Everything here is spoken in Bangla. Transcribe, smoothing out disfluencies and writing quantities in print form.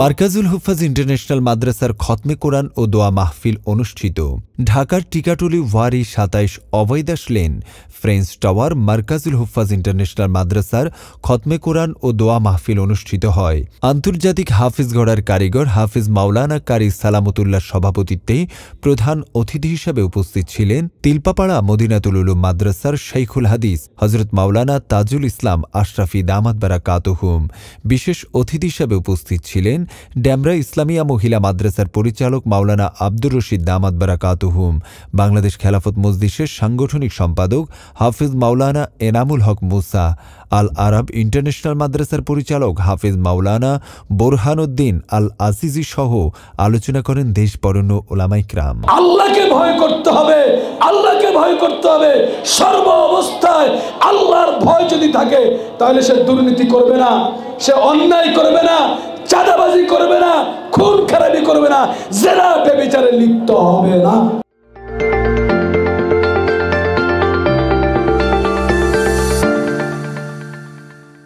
মার্কাজুল হুফাজ ইন্টারন্যাশনাল মাদ্রাসার খতমে কোরআন ও দোয়া মাহফিল অনুষ্ঠিত। ঢাকার টিকাটুলি ওয়ারি ২৭ অভয়দাস লেন ফ্রেঞ্চ টাওয়ার মার্কাজুল হুফাজ ইন্টারন্যাশনাল মাদ্রাসার খতমে কোরআন ও দোয়া মাহফিল অনুষ্ঠিত হয়। আন্তর্জাতিক হাফিজ গড়ার কারিগর হাফিজ মাওলানা কারি সালামতুল্লাহ সভাপতিত্বে প্রধান অতিথি হিসেবে উপস্থিত ছিলেন তিলপাপাড়া মদিনাতুল উলুম মাদ্রাসার শাইখুল হাদিস হজরত মাওলানা তাজুল ইসলাম আশরাফি দামাত বারাকাতুহুম। বিশেষ অতিথি হিসেবে উপস্থিত ছিলেন ড্যামরা ইসলামিয়া মহিলা মাদ্রাসার পরিচালক মাওলানা আব্দুর রশিদ দামাত বারাকাতুহুম, বাংলাদেশ খেলাফত মজলিসের সাংগঠনিক সম্পাদক হাফিজ মাওলানা এনামুল হক মুসা, আল আরব ইন্টারন্যাশনাল মাদ্রাসার পরিচালক হাফিজ মাওলানা বোরহানউদ্দিন আল আজিজি সহ আলোচনা করেন দেশ বরেণ্য উলামায়ে কিরাম। আল্লাহকে ভয় করতে হবে, আল্লাহকে ভয় করতে হবে। সর্ব অবস্থায় আল্লাহর ভয় যদি থাকে তাহলে সে দুর্নীতি করবে না, সে অন্যায় করবে না, চাঁদাবাজি করবে না, খুন খারাপি করবে না, জেনা ব্যভিচারে লিপ্ত হবে না।